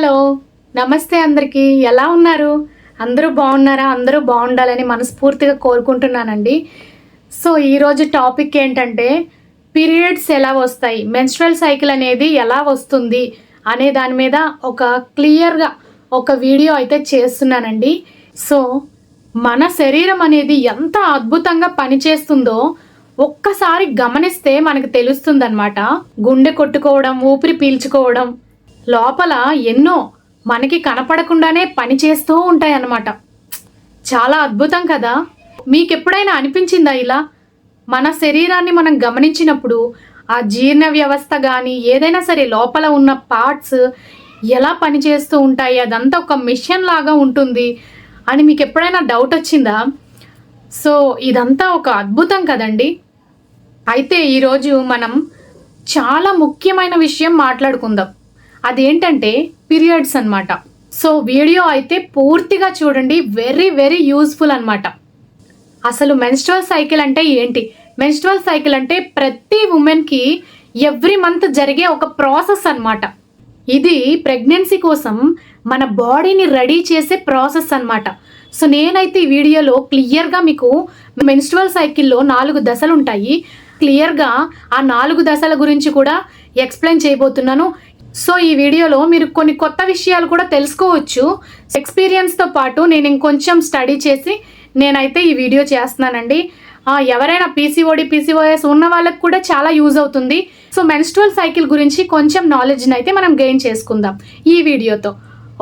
Hello, నమస్తే అందరికీ. ఎలా ఉన్నారు? అందరూ బాగున్నారా? అందరూ బాగుండాలని మనస్ఫూర్తిగా కోరుకుంటున్నానండి. సో ఈరోజు టాపిక్ ఏంటంటే పీరియడ్స్ ఎలా వస్తాయి, మెన్స్ట్రువల్ సైకిల్ అనేది ఎలా వస్తుంది అనే దాని మీద ఒక క్లియర్గా ఒక వీడియో అయితే చేస్తున్నానండి. సో మన శరీరం అనేది ఎంత అద్భుతంగా పనిచేస్తుందో ఒక్కసారి గమనిస్తే మనకు తెలుస్తుందన్నమాట. గుండె కొట్టుకోవడం, ఊపిరి పీల్చుకోవడం, లోపల ఎన్నో మనకి కనపడకుండానే పనిచేస్తూ ఉంటాయి అన్నమాట. చాలా అద్భుతం కదా. మీకు ఎప్పుడైనా అనిపించిందా ఇలా? మన శరీరాన్ని మనం గమనించినప్పుడు ఆ జీర్ణ వ్యవస్థ కానీ ఏదైనా సరే లోపల ఉన్న పార్ట్స్ ఎలా పనిచేస్తూ ఉంటాయి, అదంతా ఒక మిషన్ లాగా ఉంటుంది అని మీకు ఎప్పుడైనా డౌట్ వచ్చిందా? సో ఇదంతా ఒక అద్భుతం కదండి. అయితే ఈరోజు మనం చాలా ముఖ్యమైన విషయం మాట్లాడుకుందాం. అదేంటంటే పీరియడ్స్ అన్నమాట. సో వీడియో అయితే పూర్తిగా చూడండి, వెరీ వెరీ యూస్ఫుల్ అన్నమాట. అసలు మెన్స్ట్రువల్ సైకిల్ అంటే ఏంటి? మెన్స్ట్రువల్ సైకిల్ అంటే ప్రతి ఉమెన్కి ఎవ్రీ మంత్ జరిగే ఒక ప్రాసెస్ అన్నమాట. ఇది ప్రెగ్నెన్సీ కోసం మన బాడీని రెడీ చేసే ప్రాసెస్ అన్నమాట. సో నేనైతే ఈ వీడియోలో క్లియర్గా మీకు మెన్స్ట్రువల్ సైకిల్లో 4 దశలు ఉంటాయి. క్లియర్గా ఆ 4 దశల గురించి కూడా ఎక్స్ప్లెయిన్ చేయబోతున్నాను. సో ఈ వీడియోలో మీరు కొన్ని కొత్త విషయాలు కూడా తెలుసుకోవచ్చు. ఎక్స్పీరియన్స్తో పాటు నేను ఇంకొంచెం స్టడీ చేసి నేనైతే ఈ వీడియో చేస్తున్నానండి. ఎవరైనా పీసీఓఎస్ ఉన్న వాళ్ళకి కూడా చాలా యూజ్ అవుతుంది. సో మెన్స్ట్రువల్ సైకిల్ గురించి కొంచెం నాలెడ్జ్ని అయితే మనం గెయిన్ చేసుకుందాం ఈ వీడియోతో.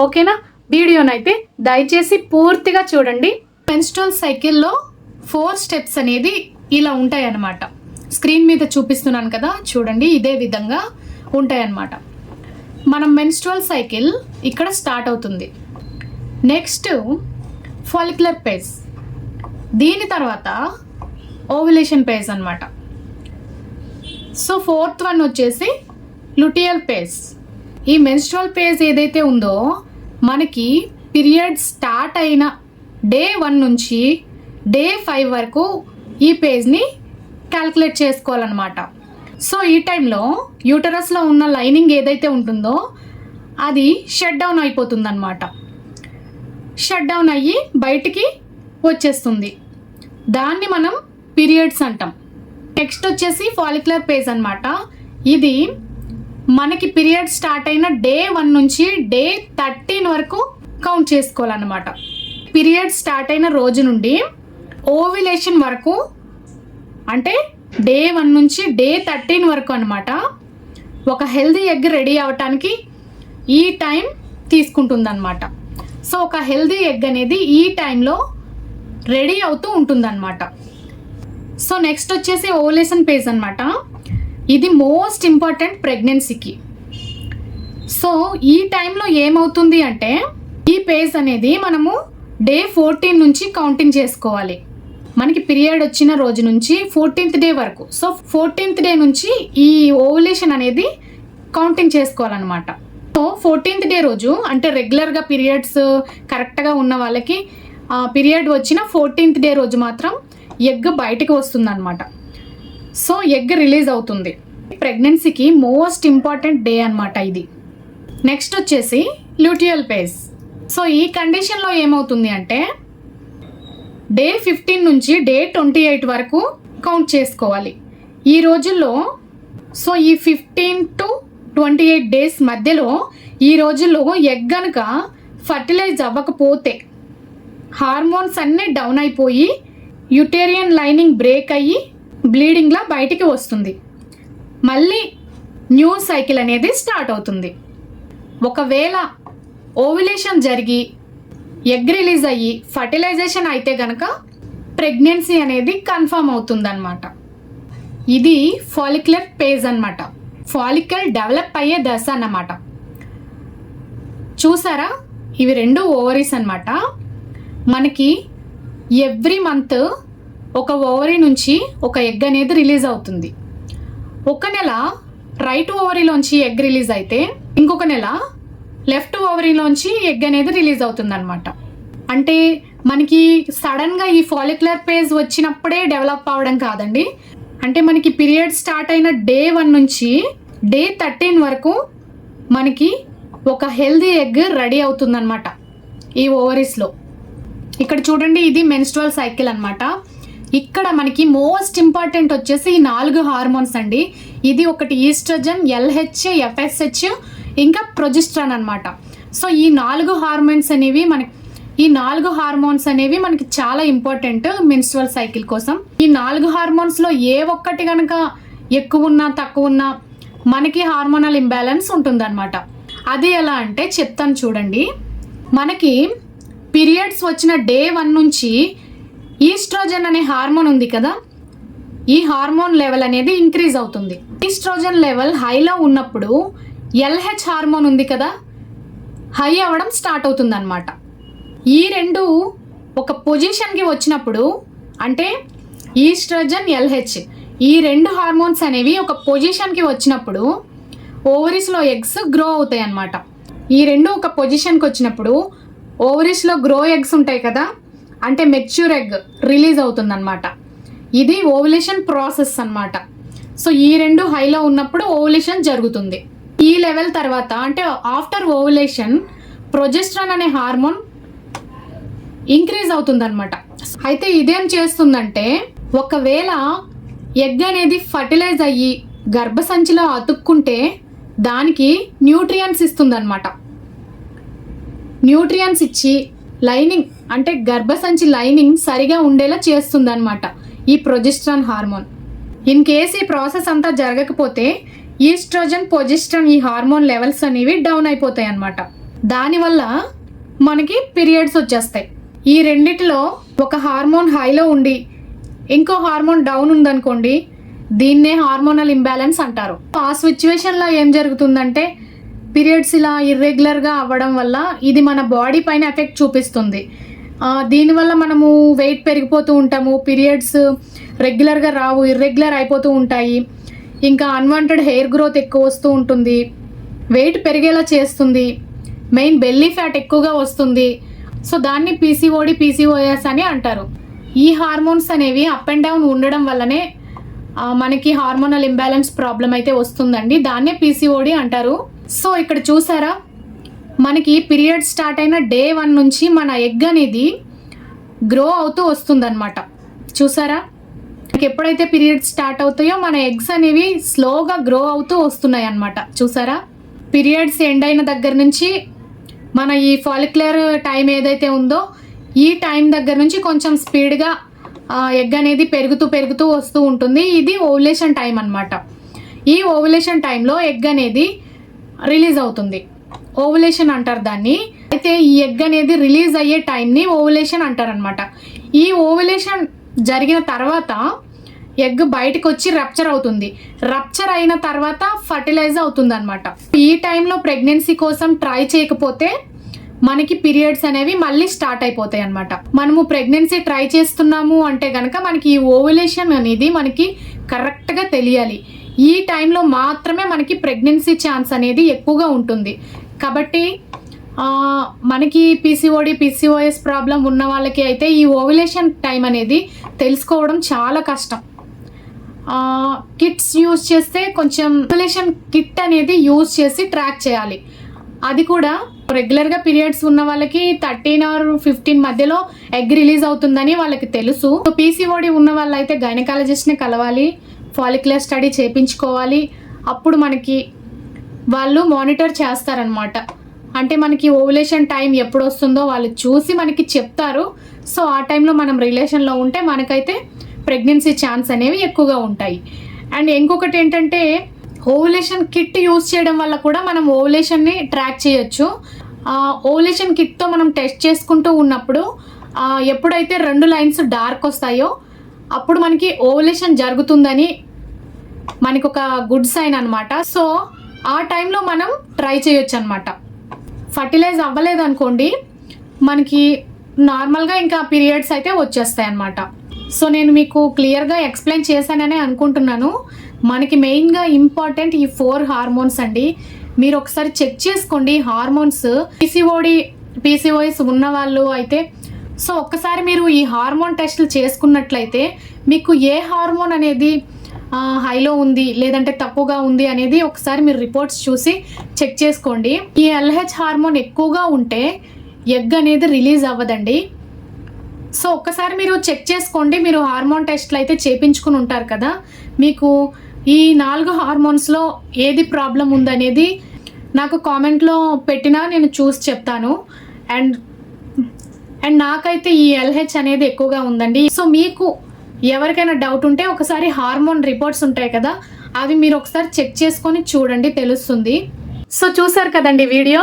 ఓకేనా? వీడియోనైతే దయచేసి పూర్తిగా చూడండి. మెన్స్ట్రువల్ సైకిల్లో 4 స్టెప్స్ అనేది ఇలా ఉంటాయి అన్నమాట. స్క్రీన్ మీద చూపిస్తున్నాను కదా, చూడండి. ఇదే విధంగా ఉంటాయి అన్నమాట. మనం మెన్స్ట్రువల్ సైకిల్ ఇక్కడ స్టార్ట్ అవుతుంది. నెక్స్ట్ ఫాలిక్యులర్ ఫేజ్, దీని తర్వాత ఓవ్యులేషన్ ఫేజ్ అన్నమాట. సో 4th వన్ వచ్చేసి లుటియల్ ఫేజ్. ఈ మెన్స్ట్రువల్ ఫేజ్ ఏదైతే ఉందో మనకి పీరియడ్ స్టార్ట్ అయిన డే 1 నుంచి డే 5 వరకు ఈ పేజ్ని క్యాల్కులేట్ చేసుకోవాలన్నమాట. సో ఈ టైంలో యూటరస్లో ఉన్న లైనింగ్ ఏదైతే ఉంటుందో అది షట్ డౌన్ అయిపోతుంది అన్నమాట. షట్ డౌన్ అయ్యి బయటికి వచ్చేస్తుంది. దాన్ని మనం పీరియడ్స్ అంటాం. నెక్స్ట్ వచ్చేసి ఫాలిక్యులర్ ఫేజ్ అన్నమాట. ఇది మనకి పీరియడ్ స్టార్ట్ అయిన డే 1 నుంచి డే 13 వరకు కౌంట్ చేసుకోవాలన్నమాట. పీరియడ్ స్టార్ట్ అయిన రోజు నుండి ఓవ్యులేషన్ వరకు, అంటే డే 1 నుంచి డే 13 వరకు అన్నమాట. ఒక హెల్దీ ఎగ్ రెడీ అవ్వటానికి ఈ టైం తీసుకుంటుంది అన్నమాట. సో ఒక హెల్దీ ఎగ్ అనేది ఈ టైంలో రెడీ అవుతూ ఉంటుందన్నమాట. సో నెక్స్ట్ వచ్చేసి ఓవ్యులేషన్ ఫేజ్ అన్నమాట. ఇది మోస్ట్ ఇంపార్టెంట్ ప్రెగ్నెన్సీకి. సో ఈ టైంలో ఏమవుతుంది అంటే ఈ ఫేజ్ అనేది మనము డే 14 నుంచి కౌంటింగ్ చేసుకోవాలి. మనకి పీరియడ్ వచ్చిన రోజు నుంచి 14th డే వరకు. సో 14th డే నుంచి ఈ ఓవ్యులేషన్ అనేది కౌంటింగ్ చేసుకోవాలన్నమాట. సో 14th డే రోజు, అంటే రెగ్యులర్గా పీరియడ్స్ కరెక్ట్గా ఉన్న వాళ్ళకి పీరియడ్ వచ్చిన 14th డే రోజు మాత్రం ఎగ్ బయటకు వస్తుంది అన్నమాట. సో ఎగ్ రిలీజ్ అవుతుంది. ప్రెగ్నెన్సీకి మోస్ట్ ఇంపార్టెంట్ డే అన్నమాట ఇది. నెక్స్ట్ వచ్చేసి ల్యూటియల్ ఫేజ్. సో ఈ కండిషన్లో ఏమవుతుంది అంటే డే 15 నుంచి డే 28 వరకు కౌంట్ చేసుకోవాలి ఈ రోజుల్లో. సో ఈ 15 to 28 డేస్ మధ్యలో ఈ రోజుల్లో ఎగ్ గనుక ఫర్టిలైజ్ అవ్వకపోతే హార్మోన్స్ అన్నీ డౌన్ అయిపోయి యూటేరియన్ లైనింగ్ బ్రేక్ అయ్యి బ్లీడింగ్లా బయటికి వస్తుంది. మళ్ళీ న్యూ సైకిల్ అనేది స్టార్ట్ అవుతుంది. ఒకవేళ ఓవ్యులేషన్ జరిగి ఎగ్ రిలీజ్ అయ్యి ఫర్టిలైజేషన్ అయితే కనుక ప్రెగ్నెన్సీ అనేది కన్ఫర్మ్ అవుతుందన్నమాట. ఇది ఫాలిక్యులర్ ఫేజ్ అన్నమాట. ఫాలికల్ డెవలప్ అయ్యే దశ అన్నమాట. చూసారా, ఇవి 2 ఓవరీస్ అన్నమాట. మనకి ఎవ్రీ మంత్ ఒక ఓవరీ నుంచి ఒక ఎగ్ అనేది రిలీజ్ అవుతుంది. ఒక నెల రైట్ ఓవరీలోంచి ఎగ్ రిలీజ్ అయితే ఇంకొక నెల లెఫ్ట్ ఓవరీలోంచి ఎగ్ అనేది రిలీజ్ అవుతుంది అనమాట. అంటే మనకి సడన్గా ఈ ఫాలిక్యులర్ ఫేజ్ వచ్చినప్పుడే డెవలప్ అవ్వడం కాదండి. అంటే మనకి పీరియడ్ స్టార్ట్ అయిన డే 1 నుంచి డే 13 వరకు మనకి ఒక హెల్దీ ఎగ్ రెడీ అవుతుందన్నమాట ఈ ఓవరీస్లో. ఇక్కడ చూడండి, ఇది మెన్స్ట్రువల్ సైకిల్ అన్నమాట. ఇక్కడ మనకి మోస్ట్ ఇంపార్టెంట్ వచ్చేసి ఈ 4 హార్మోన్స్ అండి. ఇది ఒకటి ఈస్ట్రోజన్, LH, FSH, ఇంకా ప్రొజెస్ట్రాన్ అన్నమాట. సో ఈ 4 హార్మోన్స్ అనేవి మనకి చాలా ఇంపార్టెంట్ మెన్స్ట్రువల్ సైకిల్ కోసం. ఈ 4 హార్మోన్స్లో ఏ ఒక్కటి కనుక ఎక్కువ ఉన్నా తక్కువ ఉన్నా మనకి హార్మోనల్ ఇంబ్యాలెన్స్ ఉంటుందన్నమాట. అది ఎలా అంటే చెప్తాను చూడండి. మనకి పీరియడ్స్ వచ్చిన డే 1 నుంచి ఈస్ట్రోజన్ అనే హార్మోన్ ఉంది కదా, ఈ హార్మోన్ లెవెల్ అనేది ఇంక్రీజ్ అవుతుంది. ఈస్ట్రోజన్ లెవెల్ హైలో ఉన్నప్పుడు LH హార్మోన్ ఉంది కదా, హై అవ్వడం స్టార్ట్ అవుతుంది అనమాట. ఈ రెండు ఒక పొజిషన్కి వచ్చినప్పుడు, అంటే ఈస్ట్రోజన్, LH ఈ 2 హార్మోన్స్ అనేవి ఒక పొజిషన్కి వచ్చినప్పుడు ఓవరీస్లో ఎగ్స్ గ్రో అవుతాయి అన్నమాట. ఈ 2 ఒక పొజిషన్కి వచ్చినప్పుడు ఓవరీస్లో గ్రో ఎగ్స్ ఉంటాయి కదా, అంటే మెచ్యూర్ ఎగ్ రిలీజ్ అవుతుందన్నమాట. ఇది ఓవులేషన్ ప్రాసెస్ అన్నమాట. సో ఈ 2 హైలో ఉన్నప్పుడు ఓవులేషన్ జరుగుతుంది. ఈ లెవెల్ తర్వాత అంటే ఆఫ్టర్ ఓవులేషన్ ప్రొజెస్ట్రాన్ అనే హార్మోన్ ఇంక్రీజ్ అవుతుందన్నమాట. అయితే ఇదేం చేస్తుందంటే, ఒకవేళ ఎగ్ అనేది ఫర్టిలైజ్ అయ్యి గర్భసంచిలో అతుక్కుంటే దానికి న్యూట్రియంట్స్ ఇస్తుందన్నమాట. న్యూట్రియంట్స్ ఇచ్చి లైనింగ్ అంటే గర్భసంచి లైనింగ్ సరిగా ఉండేలా చేస్తుందన్నమాట ఈ ప్రొజెస్ట్రాన్ హార్మోన్. ఇన్ కేస్ ఈ ప్రాసెస్ అంతా జరగకపోతే ఈస్ట్రోజన్, ప్రొజెస్ట్రాన్ ఈ హార్మోన్ లెవెల్స్ అనేవి డౌన్ అయిపోతాయి అన్నమాట. దానివల్ల మనకి పీరియడ్స్ వచ్చేస్తాయి. ఈ రెండిటిలో ఒక హార్మోన్ హైలో ఉండి ఇంకో హార్మోన్ డౌన్ ఉందనుకోండి, దీన్నే హార్మోనల్ ఇంబ్యాలెన్స్ అంటారు. ఆ సిచ్యువేషన్లో ఏం జరుగుతుందంటే, పీరియడ్స్ ఇలా ఇర్రెగ్యులర్గా అవ్వడం వల్ల ఇది మన బాడీ పైన ఎఫెక్ట్ చూపిస్తుంది. దీనివల్ల మనము వెయిట్ పెరిగిపోతూ ఉంటాము, పీరియడ్స్ రెగ్యులర్గా రావు, ఇర్రెగ్యులర్ అయిపోతూ ఉంటాయి. ఇంకా అన్వాంటెడ్ హెయిర్ గ్రోత్ ఎక్కువ వస్తూ ఉంటుంది, వెయిట్ పెరిగేలా చేస్తుంది, మెయిన్ బెల్లీ ఫ్యాట్ ఎక్కువగా వస్తుంది. సో దాన్ని PCOD, PCOS అని అంటారు. ఈ హార్మోన్స్ అనేవి అప్ అండ్ డౌన్ ఉండడం వల్లనే మనకి హార్మోనల్ ఇంబ్యాలెన్స్ ప్రాబ్లం అయితే వస్తుందండి. దాన్నే PCOD అంటారు. సో ఇక్కడ చూసారా, మనకి పీరియడ్ స్టార్ట్ అయిన డే 1 నుంచి మన ఎగ్ అనేది గ్రో అవుతూ వస్తుందన్నమాట. చూసారా, మనకి ఎప్పుడైతే పీరియడ్స్ స్టార్ట్ అవుతాయో మన ఎగ్స్ అనేవి స్లోగా గ్రో అవుతూ వస్తున్నాయి అన్నమాట. చూసారా, పీరియడ్స్ ఎండ్ అయిన దగ్గర నుంచి మన ఈ ఫాలిక్యులర్ టైం ఏదైతే ఉందో ఈ టైం దగ్గర నుంచి కొంచెం స్పీడ్గా ఎగ్ అనేది పెరుగుతూ వస్తూ ఉంటుంది. ఇది ఓవులేషన్ టైం అన్నమాట. ఈ ఓవులేషన్ టైంలో ఎగ్ అనేది రిలీజ్ అవుతుంది, ఓవులేషన్ అంటారు దాన్ని. అయితే ఈ ఎగ్ అనేది రిలీజ్ అయ్యే టైంని ఓవులేషన్ అంటారు అనమాట. ఈ ఓవులేషన్ జరిగిన తర్వాత ఎగ్ బయటకు వచ్చి రప్చర్ అవుతుంది. రప్చర్ అయిన తర్వాత ఫర్టిలైజ్ అవుతుంది అనమాట. ఈ టైంలో ప్రెగ్నెన్సీ కోసం ట్రై చేయకపోతే మనకి పీరియడ్స్ అనేవి మళ్ళీ స్టార్ట్ అయిపోతాయి అనమాట. మనము ప్రెగ్నెన్సీ ట్రై చేస్తున్నాము అంటే కనుక మనకి ఈ ఓవులేషన్ అనేది మనకి కరెక్ట్గా తెలియాలి. ఈ టైంలో మాత్రమే మనకి ప్రెగ్నెన్సీ ఛాన్స్ అనేది ఎక్కువగా ఉంటుంది. కాబట్టి మనకి PCOD, PCOS ప్రాబ్లం ఉన్న వాళ్ళకి అయితే ఈ ఓవులేషన్ టైం అనేది తెలుసుకోవడం చాలా కష్టం. కిట్స్ యూజ్ చేస్తే కొంచెం ఓవులేషన్ కిట్ అనేది యూజ్ చేసి ట్రాక్ చేయాలి. అది కూడా రెగ్యులర్గా పీరియడ్స్ ఉన్న వాళ్ళకి 13 or 15 మధ్యలో ఎగ్ రిలీజ్ అవుతుందని వాళ్ళకి తెలుసు. PCOD ఉన్న వాళ్ళైతే గైనకాలజిస్ట్ని కలవాలి, ఫాలిక్యులర్ స్టడీ చేయించుకోవాలి. అప్పుడు మనకి వాళ్ళు మానిటర్ చేస్తారనమాట. అంటే మనకి ఓవులేషన్ టైం ఎప్పుడు వస్తుందో వాళ్ళు చూసి మనకి చెప్తారు. సో ఆ టైంలో మనం రిలేషన్లో ఉంటే మనకైతే ప్రెగ్నెన్సీ ఛాన్స్ అనేవి ఎక్కువగా ఉంటాయి. అండ్ ఇంకొకటి ఏంటంటే, ఓవులేషన్ కిట్ యూజ్ చేయడం వల్ల కూడా మనం ఓవులేషన్ని ట్రాక్ చేయొచ్చు. ఓవులేషన్ కిట్తో మనం టెస్ట్ చేసుకుంటూ ఉన్నప్పుడు ఎప్పుడైతే 2 లైన్స్ డార్క్ వస్తాయో అప్పుడు మనకి ఓవులేషన్ జరుగుతుందని మనకి ఒక గుడ్ సైన్ అనమాట. సో ఆ టైంలో మనం ట్రై చేయొచ్చు అనమాట. ఫర్టిలైజ్ అవ్వలేదు అనుకోండి, మనకి నార్మల్గా ఇంకా పీరియడ్స్ అయితే వచ్చేస్తాయి అన్నమాట. సో నేను మీకు క్లియర్గా ఎక్స్ప్లెయిన్ చేశాననే అనుకుంటున్నాను. మనకి మెయిన్గా ఇంపార్టెంట్ ఈ 4 హార్మోన్స్ అండి. మీరు ఒకసారి చెక్ చేసుకోండి హార్మోన్స్. PCOD, PCOS ఉన్న వాళ్ళు అయితే సో ఒక్కసారి మీరు ఈ హార్మోన్ టెస్టులు చేసుకున్నట్లయితే మీకు ఏ హార్మోన్ అనేది హైలో ఉంది లేదంటే తక్కువగా ఉంది అనేది ఒకసారి మీరు రిపోర్ట్స్ చూసి చెక్ చేసుకోండి. ఈ ఎల్హెచ్ హార్మోన్ ఎక్కువగా ఉంటే ఎగ్ అనేది రిలీజ్ అవ్వదండి. సో ఒక్కసారి మీరు చెక్ చేసుకోండి. మీరు హార్మోన్ టెస్ట్లు అయితే చేయించుకుని ఉంటారు కదా, మీకు ఈ 4 హార్మోన్స్లో ఏది ప్రాబ్లం ఉందనేది నాకు కామెంట్లో పెట్టినా నేను చూసి చెప్తాను. అండ్ నాకైతే ఈ ఎల్హెచ్ అనేది ఎక్కువగా ఉందండి. సో మీకు ఎవరికైనా డౌట్ ఉంటే ఒకసారి హార్మోన్ రిపోర్ట్స్ ఉంటాయి కదా, అవి మీరు ఒకసారి చెక్ చేసుకొని చూడండి, తెలుస్తుంది. సో చూసారు కదండి వీడియో,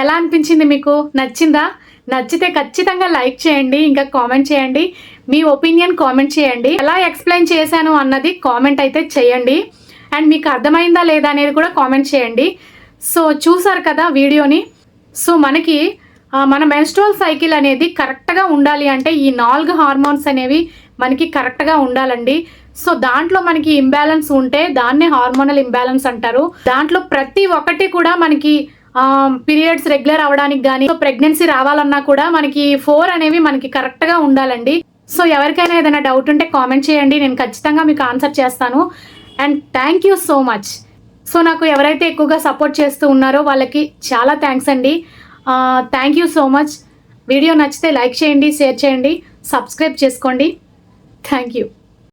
ఎలా అనిపించింది మీకు? నచ్చిందా? నచ్చితే ఖచ్చితంగా లైక్ చేయండి, ఇంకా కామెంట్ చేయండి, మీ ఒపీనియన్ కామెంట్ చేయండి. ఎలా ఎక్స్ప్లెయిన్ చేశాను అన్నది కామెంట్ అయితే చేయండి. అండ్ మీకు అర్థమైందా లేదా అనేది కూడా కామెంట్ చేయండి. సో చూసారు కదా వీడియోని. సో మనకి మన మెన్స్ట్రువల్ సైకిల్ అనేది కరెక్ట్గా ఉండాలి అంటే ఈ 4 హార్మోన్స్ అనేవి మనకి కరెక్ట్గా ఉండాలండి. సో దాంట్లో మనకి ఇంబ్యాలెన్స్ ఉంటే దాన్నే హార్మోనల్ ఇంబ్యాలెన్స్ అంటారు. దాంట్లో ప్రతి ఒక్కటి కూడా మనకి పీరియడ్స్ రెగ్యులర్ అవ్వడానికి కానీ, ప్రెగ్నెన్సీ రావాలన్నా కూడా మనకి 4 అనేవి మనకి కరెక్ట్గా ఉండాలండి. సో ఎవరికైనా ఏదైనా డౌట్ ఉంటే కామెంట్ చేయండి, నేను ఖచ్చితంగా మీకు ఆన్సర్ చేస్తాను. And thank you so much. So నాకు ఎవరైతే ఎక్కువగా సపోర్ట్ చేస్తూ ఉన్నారో వాళ్ళకి చాలా థ్యాంక్స్ అండి. Thank you so much. Video నచ్చితే లైక్ చేయండి, షేర్ చేయండి, సబ్స్క్రైబ్ చేసుకోండి. Thank you.